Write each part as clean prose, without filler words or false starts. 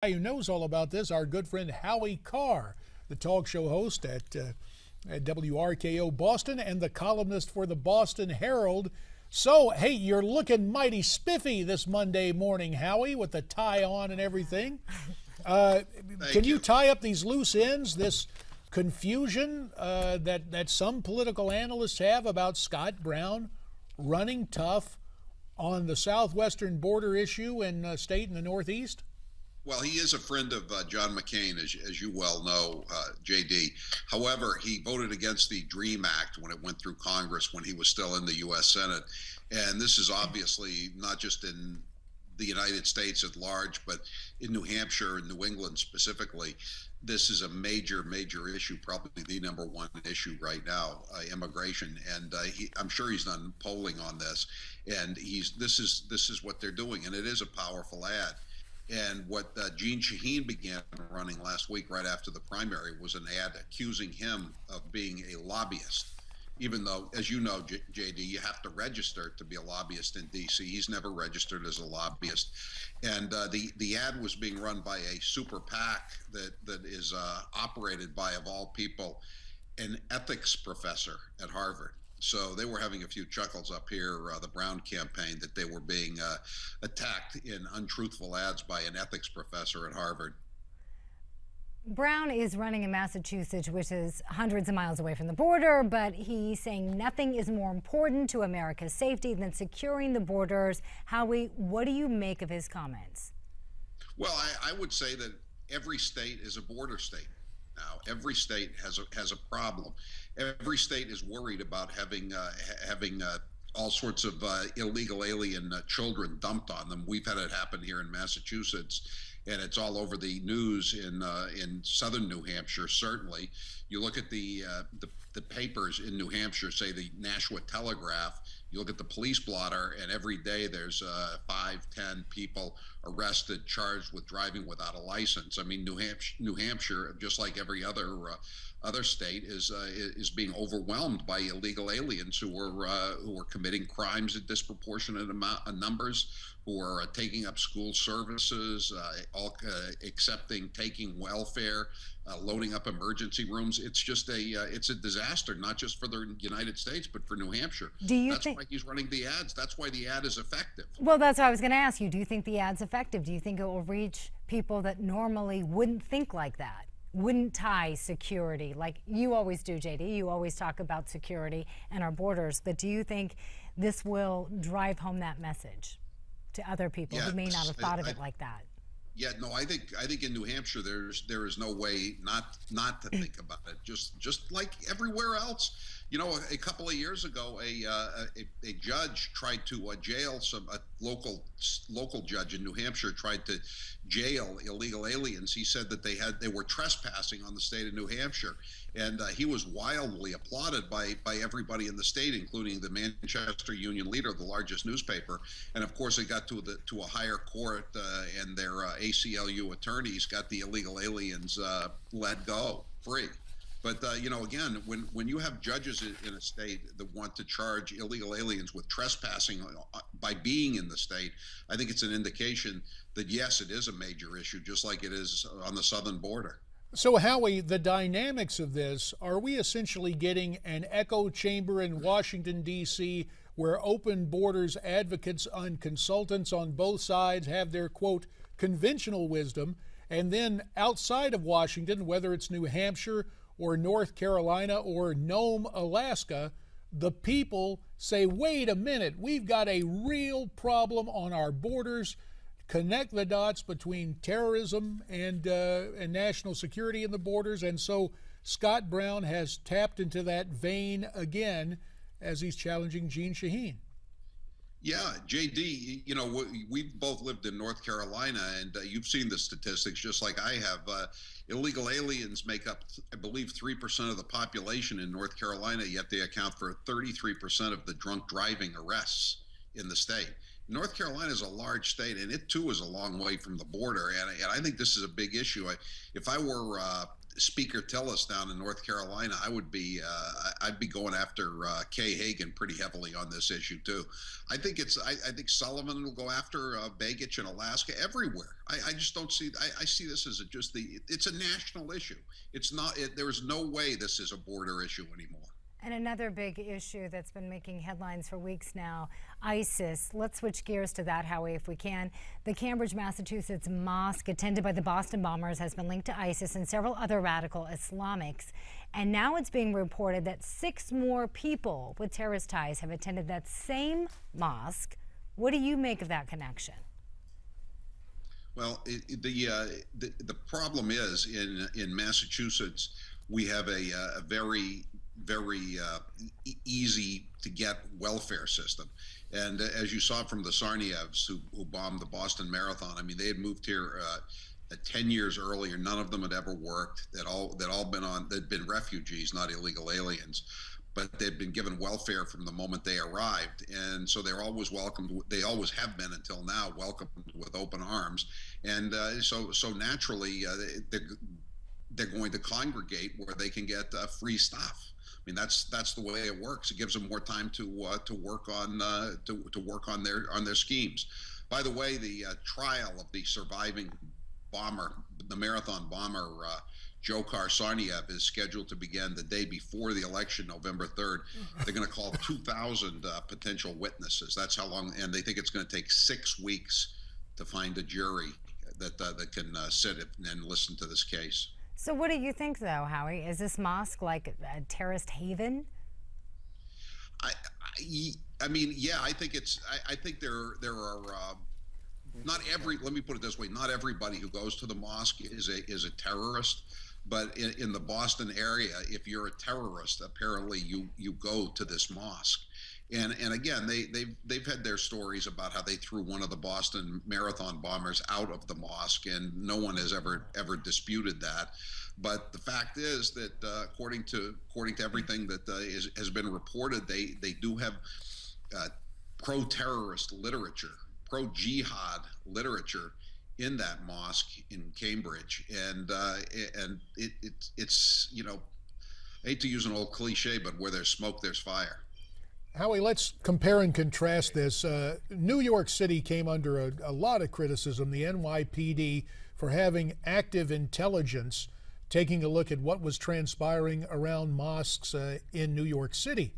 Guy who knows all about this, our good friend Howie Carr, the talk show host at WRKO Boston and the columnist for the Boston Herald. So, hey, you're looking mighty spiffy this Monday morning, Howie, with the tie on and everything. Can you tie up these loose ends, this confusion that some political analysts have about Scott Brown running tough on the southwestern border issue in a state in the Northeast? Well, he is a friend of John McCain, as you well know, JD. However, he voted against the DREAM Act when it went through Congress when he was still in the U.S. Senate. And this is obviously not just in the United States at large, but in New Hampshire and New England specifically. This is a major, major issue, probably the number one issue right now, immigration. And I'm sure he's done polling on this. And this is what they're doing. And it is a powerful ad. And what Jeanne Shaheen began running last week right after the primary was an ad accusing him of being a lobbyist, even though, as you know, JD, you have to register to be a lobbyist in D.C. He's never registered as a lobbyist. And the ad was being run by a super PAC that is operated by, of all people, an ethics professor at Harvard. So they were having a few chuckles up here, the Brown campaign, that they were being attacked in untruthful ads by an ethics professor at Harvard. Brown is running in Massachusetts, which is hundreds of miles away from the border, but he's saying nothing is more important to America's safety than securing the borders. Howie, what do you make of his comments? Well, I would say that every state is a border state. Now, every state has a problem. Every state is worried about having all sorts of illegal alien children dumped on them. We've had it happen here in Massachusetts, and it's all over the news in southern New Hampshire. Certainly, you look at the papers in New Hampshire, say the Nashua Telegraph. You look at the police blotter, and every day there's 5, 10 people arrested, charged with driving without a license. I mean, New Hampshire, just like every other state, is being overwhelmed by illegal aliens who are committing crimes in disproportionate numbers, who are taking up school services, taking welfare, loading up emergency rooms. It's just it's a disaster, not just for the United States, but for New Hampshire. That's why he's running the ads. That's why the ad is effective. Well, that's what I was going to ask you. Do you think the ad's effective? Do you think it will reach people that normally wouldn't think like that? Wouldn't tie security like you always do, JD? You always talk about security and our borders, but do you think this will drive home that message to other people who may not have thought of it like that? Yeah, no, I think in New Hampshire there is no way not to think about it. Just like everywhere else. You know, a couple of years ago, a judge tried to jail a local judge in New Hampshire tried to jail illegal aliens. He said that they were trespassing on the state of New Hampshire, and he was wildly applauded by everybody in the state, including the Manchester Union Leader, the largest newspaper. And of course, it got to a higher court, and their ACLU attorneys got the illegal aliens let go free. But, again, when you have judges in a state that want to charge illegal aliens with trespassing by being in the state, I think it's an indication that, yes, it is a major issue, just like it is on the southern border. So, Howie, the dynamics of this, are we essentially getting an echo chamber in Washington, D.C., where open borders advocates and consultants on both sides have their, quote, conventional wisdom, and then outside of Washington, whether it's New Hampshire or North Carolina or Nome, Alaska, the people say, wait a minute, we've got a real problem on our borders. Connect the dots between terrorism and national security in the borders. And so Scott Brown has tapped into that vein again as he's challenging Jeanne Shaheen. Yeah, JD, we've both lived in North Carolina, and you've seen the statistics just like I have. Illegal aliens make up, I believe, 3% of the population in North Carolina, yet they account for 33% of the drunk driving arrests in the state. North Carolina is a large state, and it too is a long way from the border, and I think this is a big issue. If I were Speaker Tillis down in North Carolina, I'd be going after Kay Hagan pretty heavily on this issue too. I think Sullivan will go after Begich in Alaska, everywhere. I just don't see. I see this as it's a national issue. It's not. There is no way this is a border issue anymore. And another big issue that's been making headlines for weeks now, ISIS. Let's switch gears to that, Howie, if we can. The Cambridge, Massachusetts mosque attended by the Boston bombers has been linked to ISIS and several other radical Islamics. And now it's being reported that 6 more people with terrorist ties have attended that same mosque. What do you make of that connection? Well, the problem is in Massachusetts, we have a very easy to get welfare system. And as you saw from the Tsarnaevs who bombed the Boston Marathon, I mean, they had moved here 10 years earlier. None of them had ever worked. They'd been refugees, not illegal aliens, but they'd been given welfare from the moment they arrived. And so they're always welcomed. They always have been until now, welcomed with open arms. And so naturally, they're going to congregate where they can get free stuff. I mean, that's the way it works. It gives them more time to work on their schemes. By the way, the trial of the surviving bomber, the marathon bomber, Dzhokhar Tsarnaev, is scheduled to begin the day before the election, November 3rd. They're going to call 2,000 potential witnesses. That's how long, and they think it's going to take 6 weeks to find a jury that can sit and listen to this case. So what do you think, though, Howie? Is this mosque like a terrorist haven? I mean, yeah, I think it's. I think there are not every. Let me put it this way: not everybody who goes to the mosque is a terrorist. But in the Boston area, if you're a terrorist, apparently you go to this mosque. And again, they've had their stories about how they threw one of the Boston Marathon bombers out of the mosque, and no one has ever disputed that. But the fact is that according to everything that has been reported, they do have pro-terrorist literature, pro-jihad literature in that mosque in Cambridge, and it's I hate to use an old cliche, but where there's smoke, there's fire. Howie, let's compare and contrast this. New York City came under a lot of criticism, the NYPD, for having active intelligence, taking a look at what was transpiring around mosques in New York City.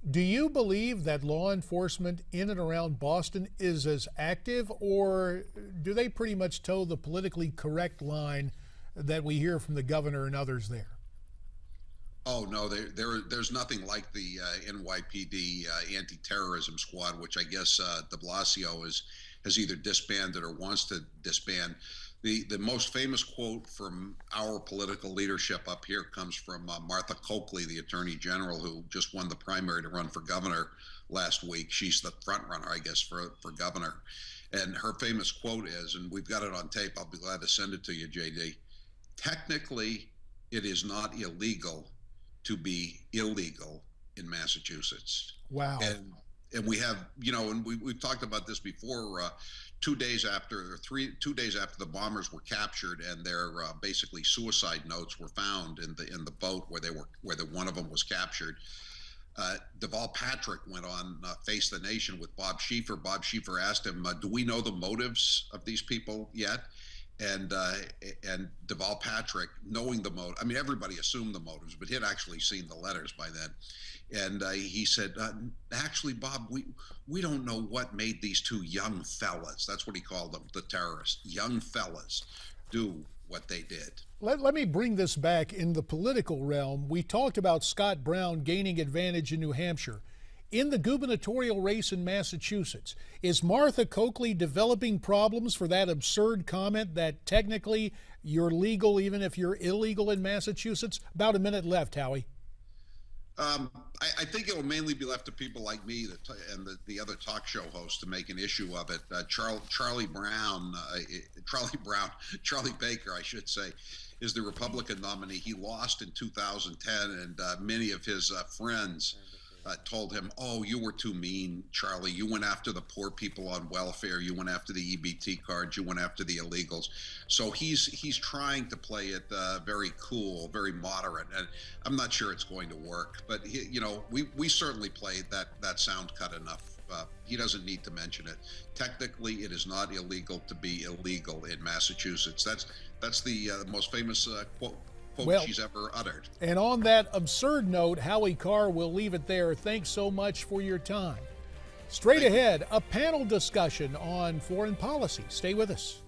Do you believe that law enforcement in and around Boston is as active, or do they pretty much toe the politically correct line that we hear from the governor and others there? Oh no, there's nothing like the NYPD anti-terrorism squad, which I guess De Blasio has either disbanded or wants to disband. The most famous quote from our political leadership up here comes from Martha Coakley, the Attorney General, who just won the primary to run for governor last week. She's the front runner, I guess, for governor. And her famous quote is, and we've got it on tape, I'll be glad to send it to you, JD. Technically, it is not illegal to be illegal in Massachusetts. Wow. And we have, and we've talked about this before, 2 days after, 2 days after the bombers were captured, and their basically suicide notes were found in the boat where one of them was captured. Deval Patrick went on Face the Nation with Bob Schieffer. Bob Schieffer asked him, do we know the motives of these people yet? And Deval Patrick, knowing the motive, I mean, everybody assumed the motives, but he'd actually seen the letters by then. And he said, actually, Bob, we don't know what made these 2 young fellas, that's what he called them, the terrorists, young fellas, do what they did. Let me bring this back in the political realm. We talked about Scott Brown gaining advantage in New Hampshire. In the gubernatorial race in Massachusetts, is Martha Coakley developing problems for that absurd comment that technically you're legal even if you're illegal in Massachusetts? About a minute left, Howie. I think it will mainly be left to people like me and the other talk show hosts to make an issue of it. Charlie Baker, I should say, is the Republican nominee. He lost in 2010, and many of his friends told him, "Oh, you were too mean, Charlie. You went after the poor people on welfare. You went after the EBT cards. You went after the illegals." So he's trying to play it very cool, very moderate, and I'm not sure it's going to work. But we certainly played that sound cut enough. He doesn't need to mention it. Technically, it is not illegal to be illegal in Massachusetts. That's the most famous quote she's ever uttered. And on that absurd note, Howie Carr will leave it there. Thanks so much for your time. Straight ahead, a panel discussion on foreign policy. Stay with us.